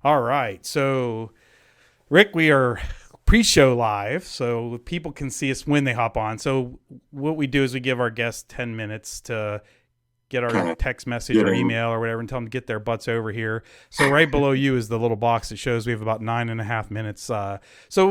All right. So, Rick, we are pre-show live, so people can see us when they hop on. So, what we do is we give our guests 10 minutes to get our Kind of text message or getting email or whatever and tell them to get their butts over here. So, right below you is the little box that shows we have about 9.5 minutes. So,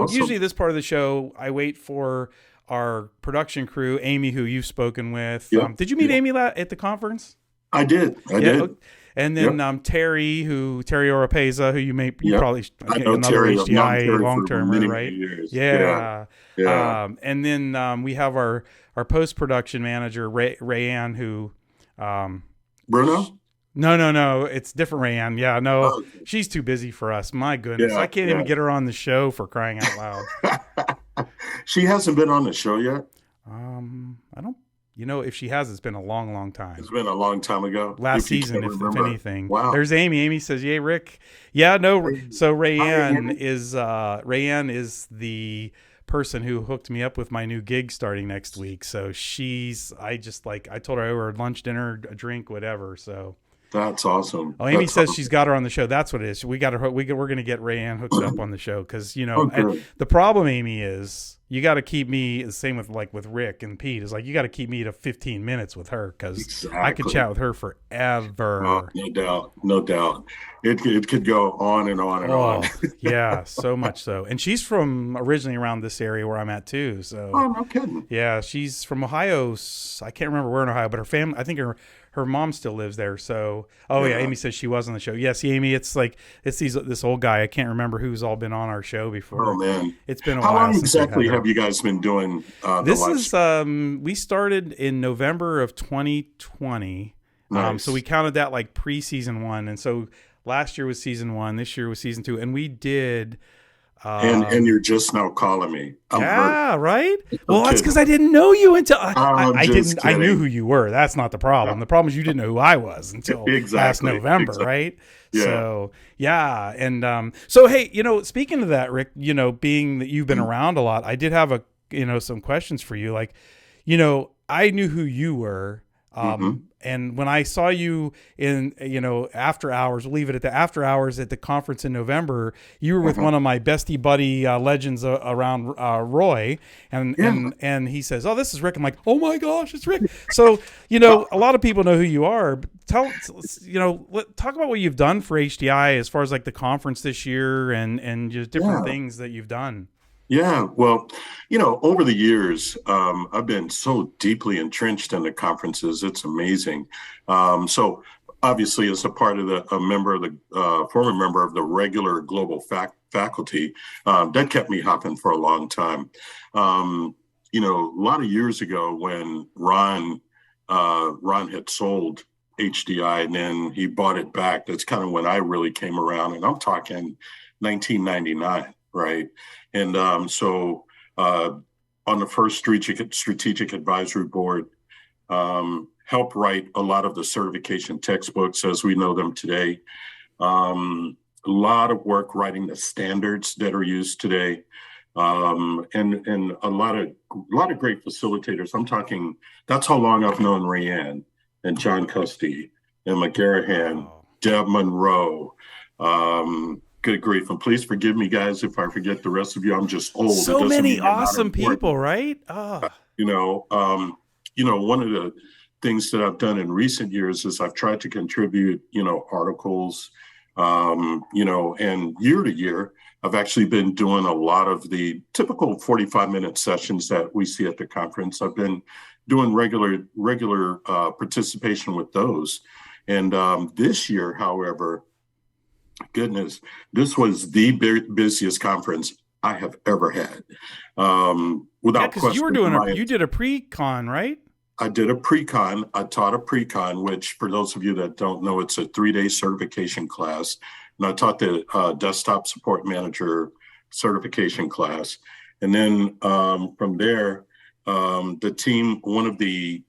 usually, awesome. this part of the show, I wait for our production crew, Amy, who you've spoken with. Yep. Did you meet Yep. Amy at the conference? I did. I Yeah. did. And then Yep. Terry Oropeza, who you Yep. probably I know another Terry. I've known HDI Terry long for termer, many, many right? years. Yeah. Yeah. Yeah. And then we have our post production manager Rayanne, who sh- Bruno? no, it's different Rayanne. Yeah, no, Oh, she's too busy for us. My goodness, I yeah. can't Yeah. even get her on the show for crying out loud. She hasn't been on the show yet. I don't, if she has, it's been a long, long time. It's been a long time ago, Last if you season, can't if remember. anything. Wow. There's Amy. Amy says, "Yay, Rick." Yeah, no. So Hi, Amy. Rayanne is the person who hooked me up with my new gig starting next week. So I told her over lunch, dinner, a drink, whatever. So That's awesome. oh, Amy That's says she's awesome. got her on the show. That's what it is. We got her. We're going to get Rayanne hooked up on the show because Oh, and good. the problem, Amy, is you got to keep me the same with Rick and Pete. Is like you got to keep me to 15 minutes with her because I could Exactly. chat with her Oh, forever. no doubt. No doubt. It could go on and on and on. Oh yeah, so much so. And she's from originally around this area where I'm at too. So Oh, no kidding. yeah, she's from Ohio. I can't remember where in Ohio, but her family, I think her mom still lives there. So, oh yeah, Yeah. Amy says she was on the show. Yes, Amy, it's this old guy. I can't remember who's all been on our show Oh before. man. It's been a How while long since we've had exactly her. have you guys been doing the This live is stream? we started in November of 2020. So we Nice. counted that like pre-season one, and so last year was season one, this year was season two, and we did. And Um, you're just now calling me. I'm hurt. Yeah, right. I'm Well, that's because kidding. I didn't know you until I'm I just didn't. I knew kidding. who you were. That's not the problem. Yeah, The problem is you didn't know who I was until last exactly. November, Exactly. right? Yeah. So yeah, and so hey, speaking of that, Rick, being that you've been around a lot, I did have some questions for you. Like, I knew who you were. Mm-hmm. And when I saw you in, after hours, we'll leave it at the after hours at the conference in November, you were with Uh-huh. one of my bestie buddy legends around Roy, and Yeah. and and he says, "Oh, this is Rick." I'm like, "Oh my gosh, it's Rick!" So Well, a lot of people know who you are. But talk about what you've done for HDI as far as like the conference this year and just different yeah. things that you've done. Yeah, well, over the years, I've been so deeply entrenched in the conferences. It's amazing. So obviously, as a part of a member of the former member of the regular global faculty, that kept me hopping for a long time. A lot of years ago when Ron had sold HDI and then he bought it back. That's kind of when I really came around, and I'm talking 1999, right? And so on the first strategic advisory board, helped write a lot of the certification textbooks as we know them today. A lot of work writing the standards that are used today, and a lot of great facilitators. I'm talking. That's how long I've known Rayanne and John Custy and McGarrahan, Wow. Deb Monroe. Good grief. And please forgive me, guys, if I forget the rest of you. I'm just old. It So doesn't many mean you're not awesome important. people, right? Ah. You know, um, one of the things that I've done in recent years is I've tried to contribute, articles, and year to year, I've actually been doing a lot of the typical 45-minute sessions that we see at the conference. I've been doing regular participation with those. And this year, however, goodness, this was the busiest conference I have ever had. Yeah, Without because question, you did a pre-con, right? I did a pre-con. I taught a pre-con, which for those of you that don't know, it's a 3-day certification class. And I taught the desktop support manager certification class. And then from there, the team, one of the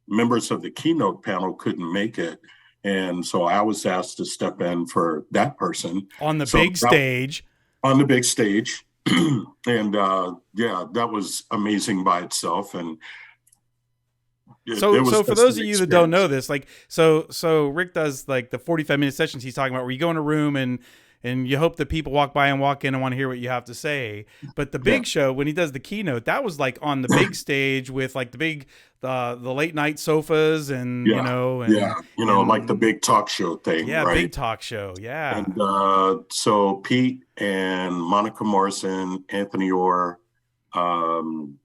members of the keynote panel couldn't make it. And so I was asked to step in for that person. On the So big that, stage. on the big stage. And yeah, that was amazing by itself. And So, it was so for just those an of you that don't know experience. this, like, so Rick does like the 45-minute sessions he's talking about, where you go in a room and you hope that people walk by and walk in and want to hear what you have to say. But the Yeah. big show, when he does the keynote, that was like on the big stage with like the big, the late night sofas and, Yeah. Yeah. Like the and big talk show thing, yeah, big right? talk show. Yeah. And so Pete and Monica Morrison, Anthony Orr, um,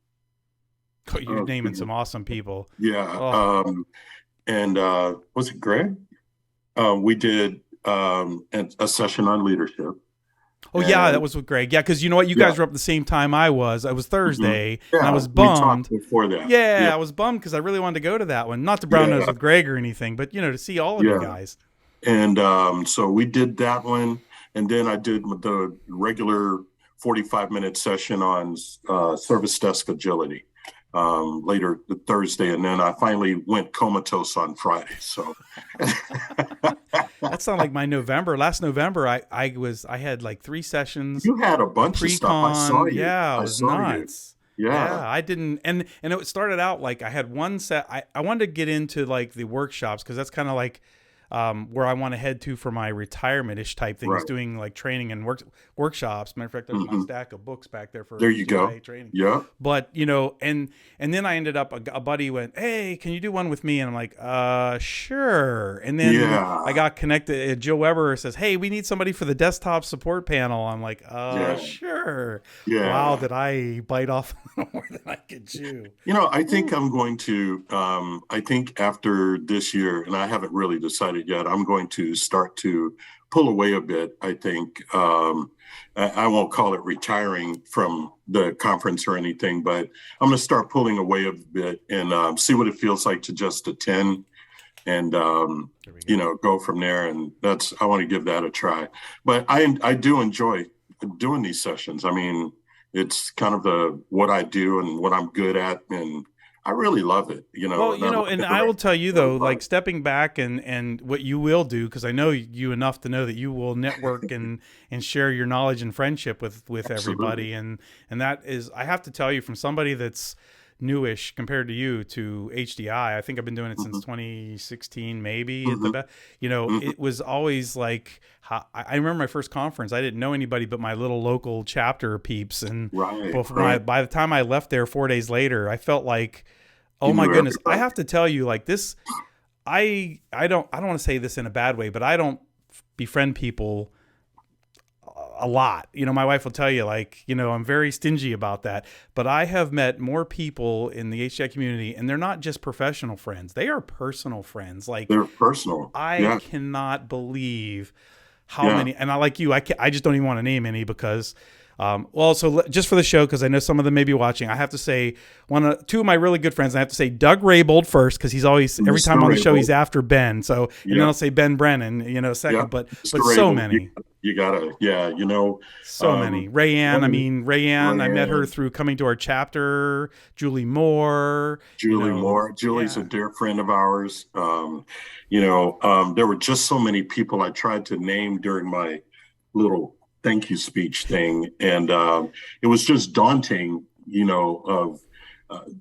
You're oh, naming goodness. some awesome people. Yeah. Oh, And was it Greg? We did a session on leadership. oh yeah, that And was with Greg. Yeah, because you know what, you yeah, guys were up the same time I was. I was mhm. Thursday, and I Yeah, was we talked bummed. before that. Yeah, Yeah, I was bummed because I really wanted to go to that one. Not to brown nose yeah, with Greg or anything, but to see all of you yeah. guys. And so we did that one. And then I did the regular 45-minute session on service desk agility later the Thursday. And then I finally went comatose on Friday. So, That sounded like my November. Last November, I had like 3 sessions, you had a a bunch of stuff. I saw pre-con. you. Yeah, it I was saw you. nuts. Yeah. Yeah, I didn't, and it started out like I had one set. I wanted to get into like the workshops because that's kind of like where I want to head to for my retirement-ish type things, Right. doing like training and workshops. Matter of fact, there's my Hmm. stack of books back there for There you go. HGIA training. Yeah. But and then I ended up a buddy went, "Hey, can you do one with me?" And I'm like, sure." And then I Yeah. got connected. Joe Weber says, "Hey, we need somebody for the desktop support panel." I'm like, Yeah. sure." Wow, Yeah. did I bite off more than I could chew? I think Whew. I'm going to, I think after this year, and I haven't really decided yet, I'm going to start to pull away a bit. I think I won't call it retiring from the conference or anything, but I'm going to start pulling away a bit and see what it feels like to just attend and, There we go. go from there. And I want to give that a try. But I do enjoy doing these sessions. I mean, it's kind of what I do and what I'm good at, and I really love it, Well, and I love and I will tell you interacting with though, everybody. like stepping back and what you will do, because I know you enough to know that you will network and share your knowledge and friendship with Absolutely. everybody, and that is, I have to tell you, from somebody that's newish compared to you to HDI. I think I've been doing it since Hmm. 2016, maybe at the Hmm. best. Hmm. It was always like I remember my first conference. I didn't know anybody but my little local chapter peeps, and Right, before right. by the time I left there 4 days later, I felt like, oh You my knew goodness, I everybody. have to tell you, like this, I don't want to say this in a bad way, but I don't befriend people a lot. My wife will tell you, like, I'm very stingy about that. But I have met more people in the HCI community, and they're not just professional friends; they are personal friends. Like, They're personal. I Yeah, cannot believe how yeah. many, and I like you, I just don't even want to name any because, well, so just for the show, because I know some of them may be watching, I have to say two of my really good friends. I have to say Doug Raybold first because he's always, every Mr. time on the show he's Rabel. after Ben. So, and then Yeah, I'll say Ben Brennan, yeah. second, but Mr. so Rabel. many. You gotta, yeah, So many. one Rayanne, I of the, mean, Rayanne, I met her Rand, through coming to our chapter. Julie Moore, Julie Moore. Julie's a yeah. dear friend of ours. There were just so many people I tried to name during my little thank you speech thing, and it was just daunting, of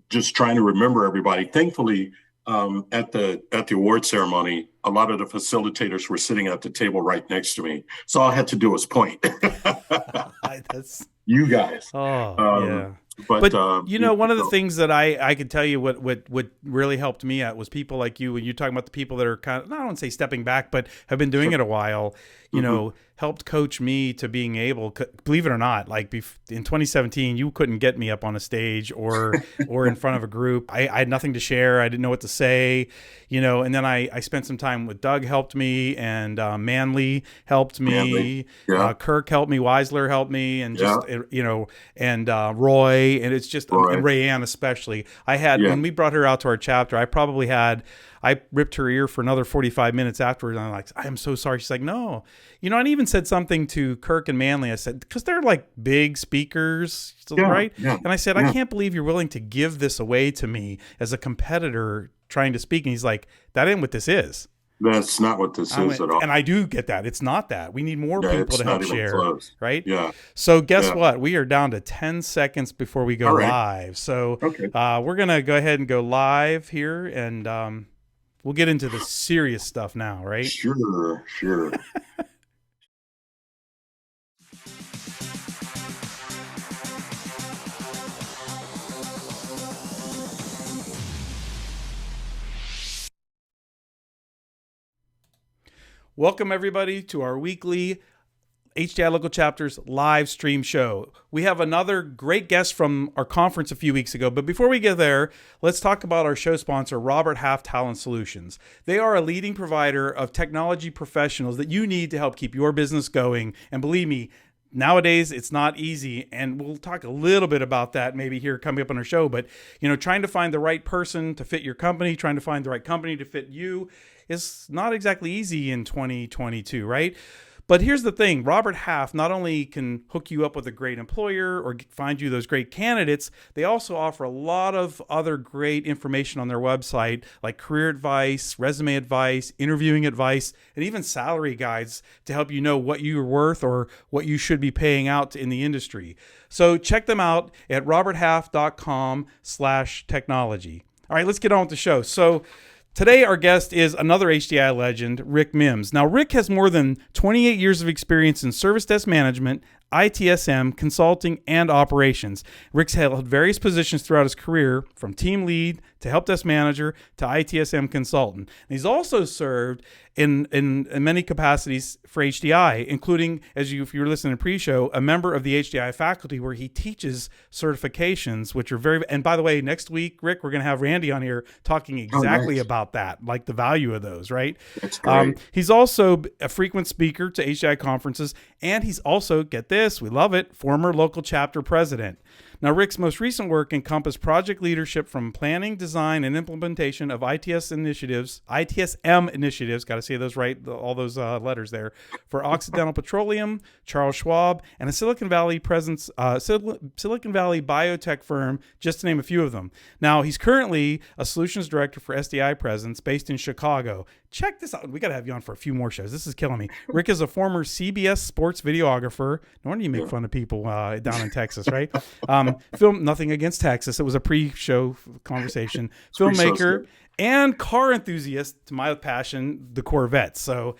just trying to remember everybody. Thankfully, at the award ceremony, a lot of the facilitators were sitting at the table right next to me, so all I had to do was point. That's, You guys, oh, um, yeah. but But one of the so, things that I could tell you what really helped me out was people like you. When you're talking about the people that are kind of, I don't want to say stepping back, but have been doing sure. it a while, Hmm. helped coach me to being able, believe it or not, like in 2017, you couldn't get me up on a stage or in front of a group. I had nothing to share. I didn't know what to say, and then I spent some time with Doug, helped me, and Manley helped Manly, me. yeah, Kirk helped me, Weisler helped me, and yeah, just and Roy, and it's just, and Roy, Rayanne especially. I had, yeah, when we brought her out to our chapter, I ripped her ear for another 45 minutes afterwards. And I'm like, I am so sorry. She's like, no, I even said something to Kirk and Manley. I said, because they're like big speakers, yeah, right? yeah, And I said, I yeah. can't believe you're willing to give this away to me as a competitor trying to speak. And he's like, that ain't what this is. That's not what this I is went, at all. and I do get that. It's not that. We need more Yeah, people to it's help not even share, close. right? Yeah, So guess yeah. what? We are down to 10 seconds before we go All right. live. So Okay. we're going to go ahead and go live here, and we'll get into the serious stuff now, right? Sure, sure. Welcome, everybody, to our weekly HDI Local Chapters live stream show. We have another great guest from our conference a few weeks ago, but before we get there, let's talk about our show sponsor, Robert Half Talent Solutions. They are a leading provider of technology professionals that you need to help keep your business going. And believe me, nowadays it's not easy, and we'll talk a little bit about that maybe here coming up on our show. But trying to find the right person to fit your company, trying to find the right company to fit you is not exactly easy in 2022, right? But here's the thing, Robert Half not only can hook you up with a great employer or find you those great candidates, they also offer a lot of other great information on their website, like career advice, resume advice, interviewing advice, and even salary guides to help you know what you're worth or what you should be paying out in the industry. So check them out at roberthalf.com/technology. All right, let's get on with the show. So today, our guest is another HDI legend, Ric Mims. Now, Ric has more than 28 years of experience in service desk management, ITSM, consulting, and operations. Ric's held various positions throughout his career, from team lead to help desk manager to ITSM consultant. And he's also served in many capacities for HDI, including, if you were listening to pre-show, a member of the HDI faculty where he teaches certifications, which are very, and by the way, next week, Ric, we're going to have Randy on here talking Oh, exactly nice. about that, like the value of those, right? That's great. He's also a frequent speaker to HDI conferences, and he's also, get this, we love it, former local chapter president. Now, Ric's most recent work encompassed project leadership from planning, design, and implementation of ITSM initiatives, got to say those right, all those letters there, for Occidental Petroleum, Charles Schwab, and a Silicon Valley Silicon Valley biotech firm, just to name a few of them. Now, he's currently a solutions director for SDI Presence based in Chicago. Check this out. We got to have you on for a few more shows. This is killing me. Ric is a former CBS sports videographer. No wonder you make fun of people down in Texas, right? Film, nothing against Texas. It was a pre-show conversation. Filmmaker and car enthusiast, to my passion, the Corvettes. So,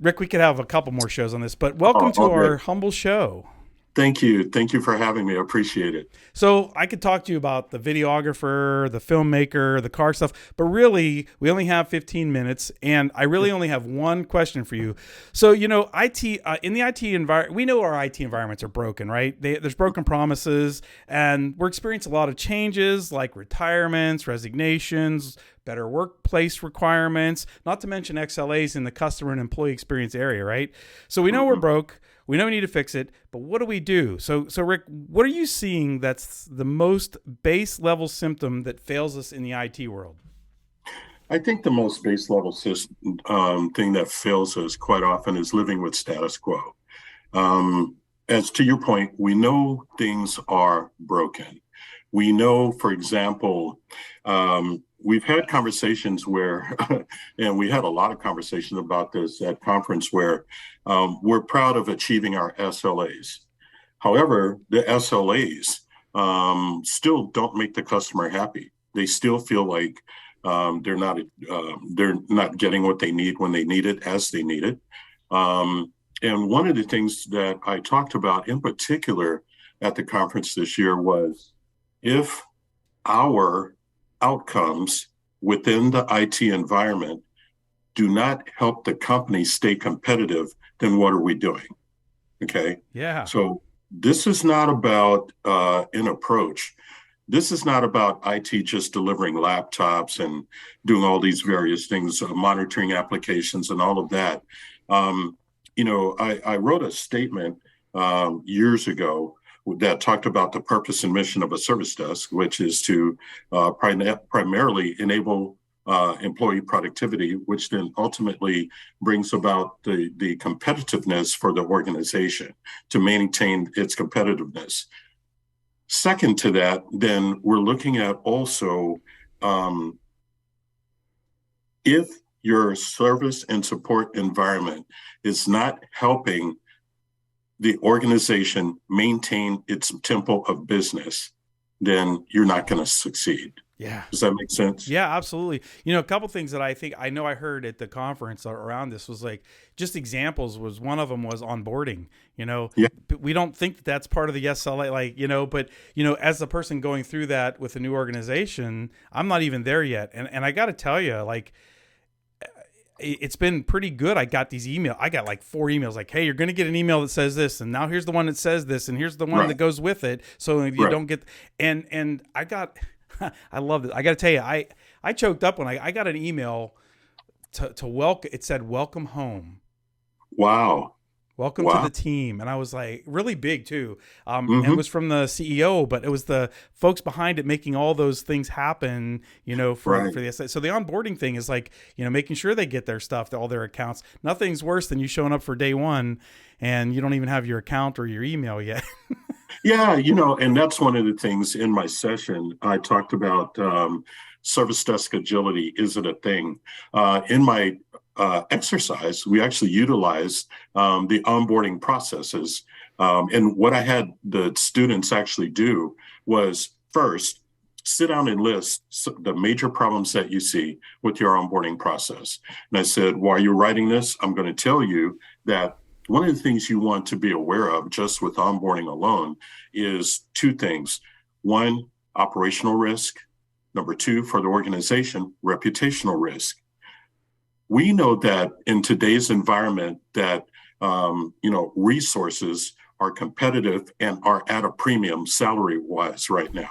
Ric, we could have a couple more shows on this, but welcome to our humble show. Thank you. Thank you for having me. I appreciate it. So I could talk to you about the videographer, the filmmaker, the car stuff, but really we only have 15 minutes, and I really only have one question for you. So, IT in the IT environment, we know our IT environments are broken, right? There's broken promises, and we're experiencing a lot of changes like retirements, resignations, better workplace requirements, not to mention XLAs in the customer and employee experience area, right? So we know we're broke. We know we need to fix it, but what do we do? So Ric, what are you seeing that's the most base level symptom that fails us in the IT world? I think the most base level thing that fails us quite often is living with status quo. As to your point, we know things are broken. We know, for example, we've had conversations where, and we had a lot of conversations about this at conference, where we're proud of achieving our SLAs. However, the SLAs still don't make the customer happy. They still feel like they're not getting what they need when they need it as they need it. And one of the things that I talked about in particular at the conference this year was, if our outcomes within the IT environment do not help the company stay competitive, then what are we doing? Okay. Yeah. So this is not about an approach. This is not about IT just delivering laptops and doing all these various things, monitoring applications and all of that. I wrote a statement years ago that talked about the purpose and mission of a service desk, which is to primarily enable employee productivity, which then ultimately brings about the competitiveness for the organization to maintain its competitiveness. Second to that, then we're looking at also if your service and support environment is not helping the organization maintain its tempo of business, then you're not going to succeed. Yeah. Does that make sense? Yeah, absolutely. You know, a couple things that I know I heard at the conference around this was like just examples was one of them was onboarding. You know, Yeah. we don't think that that's part of the SLA, like, you know, but, you know, as the person going through that with a new organization, I'm not even there yet. And I got to tell you, like, it's been pretty good. I got like 4 emails like, hey, you're going to get an email that says this. And now here's the one that says this. And here's the one Right. that goes with it. So you don't get, and I got, I love it. I got to tell you, I choked up when I got an email to welcome. It said, welcome home. Wow. Welcome to the team. And I was like, really big too. And it was from the CEO, but it was the folks behind it making all those things happen, you know, for the SI. So the onboarding thing is like, you know, making sure they get their stuff, all their accounts. Nothing's worse than you showing up for day one and you don't even have your account or your email yet. Yeah, you know, and that's one of the things in my session. I talked about service desk agility. Is it a thing? In my exercise, we actually utilized the onboarding processes. And what I had the students actually do was first sit down and list the major problems that you see with your onboarding process. And I said, while you're writing this, I'm going to tell you that one of the things you want to be aware of just with onboarding alone is 2 things. 1, operational risk. Number 2, for the organization, reputational risk. We know that in today's environment that, you know, resources are competitive and are at a premium salary-wise right now.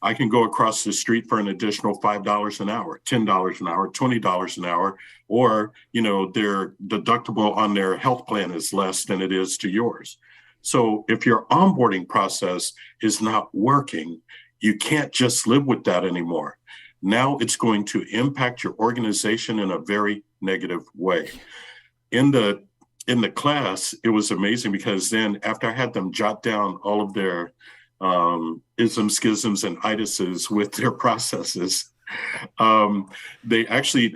I can go across the street for an additional $5 an hour, $10 an hour, $20 an hour, or, you know, their deductible on their health plan is less than it is to yours. So if your onboarding process is not working, you can't just live with that anymore. Now it's going to impact your organization in a very negative way. In the class, it was amazing because then after I had them jot down all of their isms, schisms, and itises with their processes, I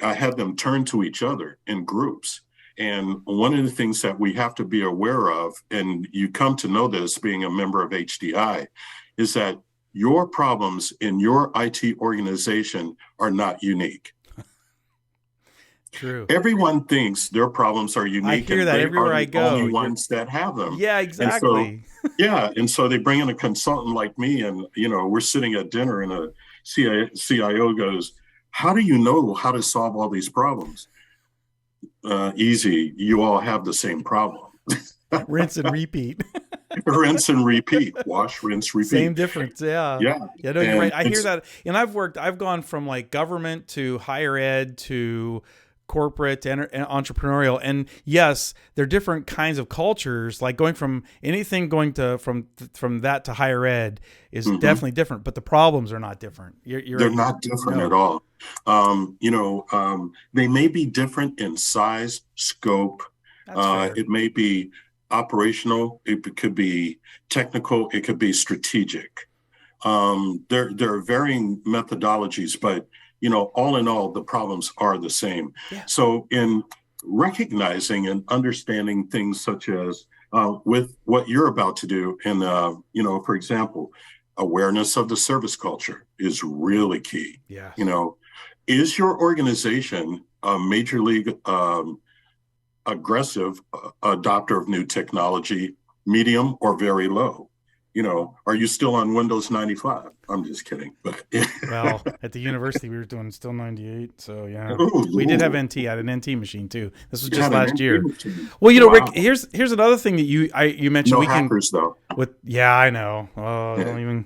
had them turn to each other in groups. And one of the things that we have to be aware of, and you come to know this being a member of HDI, is that your problems in your IT organization are not unique. True. Everyone thinks their problems are unique. I hear that everywhere I go. Only ones that have them. Yeah, exactly. And so they bring in a consultant like me, and you know, we're sitting at dinner, and a CIO goes, "How do you know how to solve all these problems?" Easy. You all have the same problem. Rinse and repeat. Rinse and repeat. Wash, rinse, repeat. Same difference. Yeah. Yeah. Yeah. No, you're right. I hear that. And I've gone from like government to higher ed to corporate and entrepreneurial. And yes, there are different kinds of cultures, like going from that to higher ed is definitely different, but the problems are not different. They're not different at all. They may be different in size, scope. It may be operational. It could be technical. It could be strategic. There are varying methodologies, but you know, all in all, the problems are the same. Yeah. So in recognizing and understanding things such as with what you're about to do, and you know, for example, awareness of the service culture is really key. Yeah. You know, is your organization a major league aggressive adopter of new technology, medium or very low? You know, are you still on Windows 95? I'm just kidding. But well, at the university, we were doing still 98. So, yeah, we did have NT. I had an NT machine, too. This was just last year. Well, you know, Rick, here's another thing that you mentioned. No hackers, though. Yeah, I know. Oh, I don't even.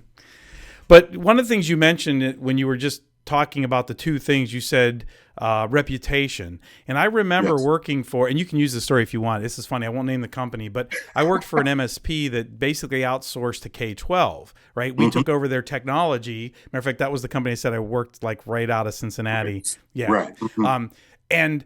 But one of the things you mentioned when you were just talking about the 2 things, you said reputation. And I remember working for, and you can use the story if you want. This is funny. I won't name the company, but I worked for an MSP that basically outsourced to K-12, right? We took over their technology. Matter of fact, that was the company I said I worked like right out of Cincinnati. Right. Yeah. Right. And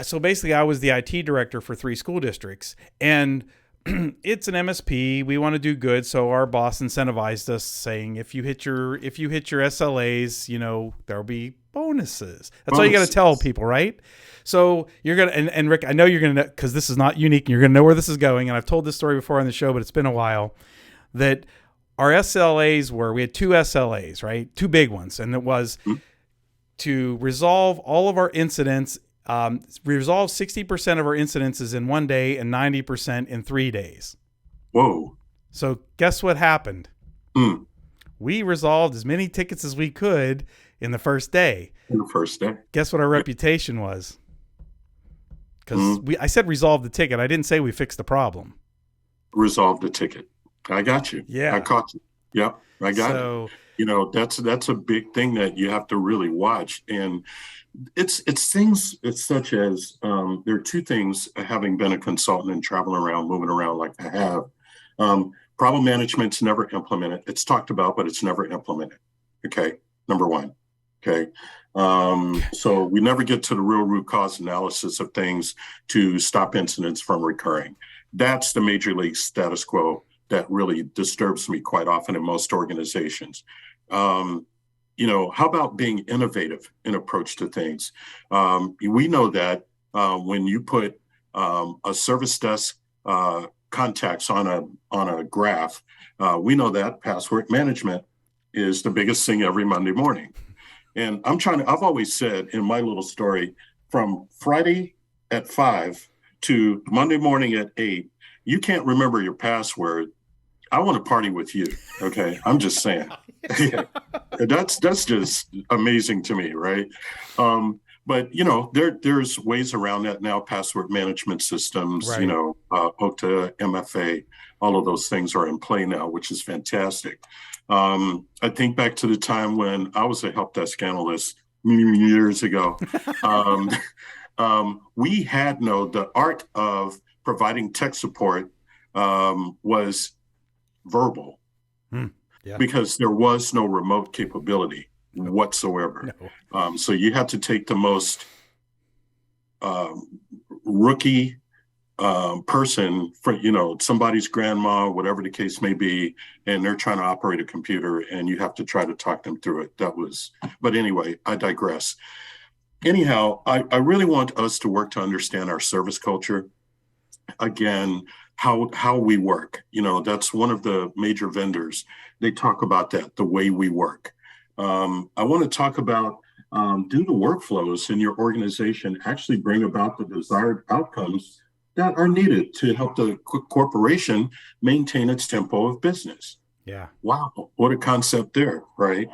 so basically I was the IT director for 3 school districts, and it's an MSP. We want to do good, so our boss incentivized us, saying if you hit your SLAs, there'll be bonuses. That's all you got to tell Bonuses. people, right? So you're gonna and Rick, I know you're gonna, because this is not unique. You're gonna know where this is going, and I've told this story before on the show, but it's been a while. That our SLAs we had two SLAs, right? Two big ones, and it was Mm. to resolve all of our incidents. Resolve 60% of our incidences in 1 day and 90% in 3 days. Whoa. So guess what happened? Mm. We resolved as many tickets as we could in the first day. In the first day. Guess what our reputation was? Because Mm. I said resolve the ticket. I didn't say we fixed the problem. Resolve the ticket. I got you. I Yeah. caught you. Yep, I got it. So That's a big thing that you have to really watch. And it's things, it's such as there are two things, having been a consultant and traveling around, moving around like I have. Problem management's never implemented. It's talked about, but it's never implemented. Okay, number one. Okay. So we never get to the real root cause analysis of things to stop incidents from recurring. That's the major league status quo that really disturbs me quite often in most organizations. How about being innovative in approach to things? We know that when you put a service desk contacts on a graph, we know that password management is the biggest thing every Monday morning. And I've always said in my little story, from Friday at 5 to Monday morning at 8, you can't remember your password. I want to party with you. Okay. I'm just saying. That's just amazing to me, right? But there's ways around that now. Password management systems, right. OTA, MFA, all of those things are in play now, which is fantastic. I think back to the time when I was a help desk analyst many years ago. We had the art of providing tech support was verbal. Yeah. Because there was no remote capability whatsoever. No. So you had to take the most rookie person for, somebody's grandma, whatever the case may be, and they're trying to operate a computer and you have to try to talk them through it. But anyway, I digress. Anyhow, I really want us to work to understand our service culture. Again, how we work. That's one of the major vendors. They talk about that, the way we work. I want to talk about do the workflows in your organization actually bring about the desired outcomes that are needed to help the corporation maintain its tempo of business. Yeah. Wow, what a concept there, right?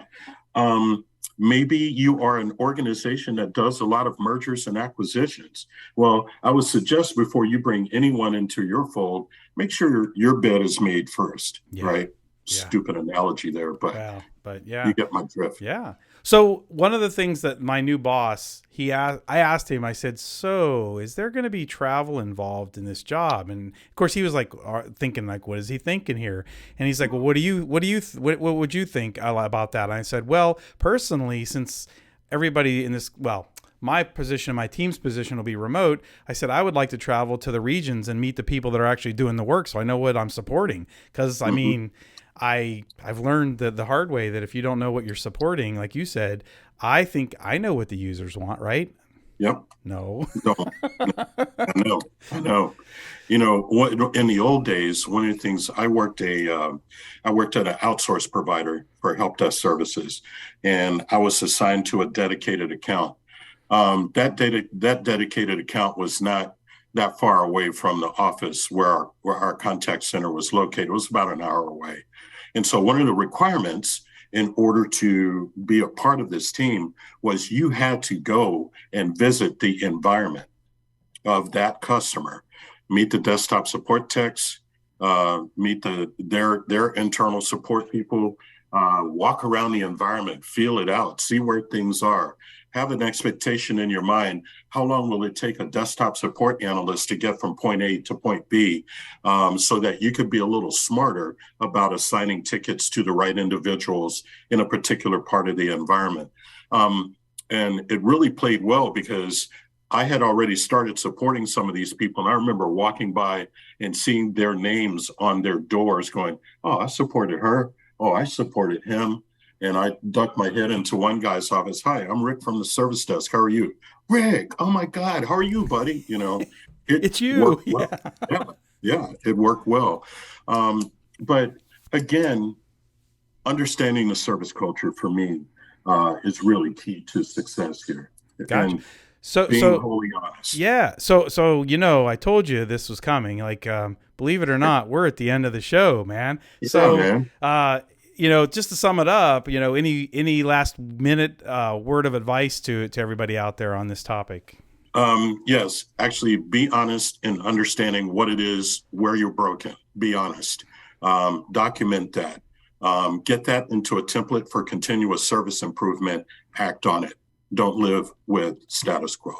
Maybe you are an organization that does a lot of mergers and acquisitions. Well, I would suggest before you bring anyone into your fold, make sure your bed is made first, right? Yeah. Stupid analogy there, but Well, but yeah. You get my drift. Yeah. So one of the things that my new boss, I asked him, I said, so is there going to be travel involved in this job? And of course he was like thinking like, what is he thinking here? And he's like, well, what would you think about that? And I said, well, personally, since everybody in this, my position, my team's position will be remote. I said, I would like to travel to the regions and meet the people that are actually doing the work. So I know what I'm supporting. Cause I mean, I've learned the hard way that if you don't know what you're supporting, like you said, I think I know what the users want, right? Yep. No. No. I know. What in the old days, one of the things I worked at an outsource provider for help desk services, and I was assigned to a dedicated account. That dedicated account was not that far away from the office where our contact center was located. It was about an hour away. And so one of the requirements in order to be a part of this team was you had to go and visit the environment of that customer, meet the desktop support techs, meet their internal support people, walk around the environment, feel it out, see where things are, have an expectation in your mind. How long will it take a desktop support analyst to get from point A to point B, so that you could be a little smarter about assigning tickets to the right individuals in a particular part of the environment. And it really played well because I had already started supporting some of these people. And I remember walking by and seeing their names on their doors going, oh, I supported her. Oh, I supported him. And I ducked my head into one guy's office. Hi, I'm Rick from the service desk. How are you? Rick, oh my God, how are you, buddy? It It's you. worked Yeah. well. Yeah, yeah, it worked well. But again, understanding the service culture for me is really key to success here. Gotcha. And being So wholly honest. yeah. So I told you this was coming. Like, believe it or not, we're at the end of the show, man. Yeah, So, man. just to sum it up, any last minute word of advice to everybody out there on this topic? Yes, actually, be honest in understanding what it is, where you're broken. Be honest. Document that. Get that into a template for continuous service improvement. Act on it. Don't live with status quo.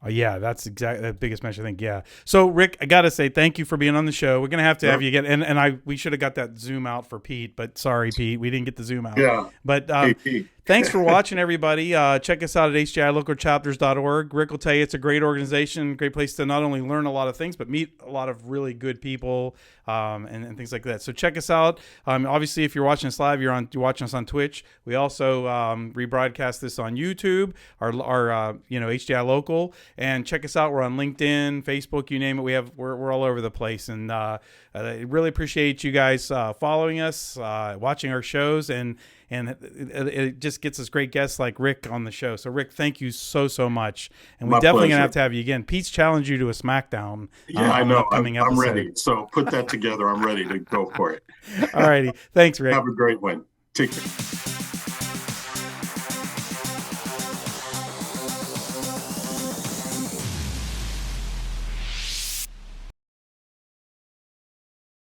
Yeah, that's exactly the biggest message, I think. Yeah. So, Rick, I got to say thank you for being on the show. We're going to have you again. And we should have got that Zoom out for Pete, but sorry, Pete, we didn't get the Zoom out. Yeah. But Hey, Pete. thanks for watching, everybody. Check us out at hjilocalchapters.org. Rick will tell you it's a great organization, great place to not only learn a lot of things, but meet a lot of really good people and things like that. So check us out. Obviously, if you're watching us live, you're watching us on Twitch. We also rebroadcast this on YouTube, our HDI Local. And check us out. We're on LinkedIn, Facebook, you name it. We're all over the place. And I really appreciate you guys following us, watching our shows, and it just gets us great guests like Rick on the show. So, Rick, thank you so much. And we're definitely going to have you again. Pete's challenged you to a SmackDown. Yeah, I know. I'm ready. So put that together. I'm ready to go for it. All righty. Thanks, Rick. Have a great one. Take care.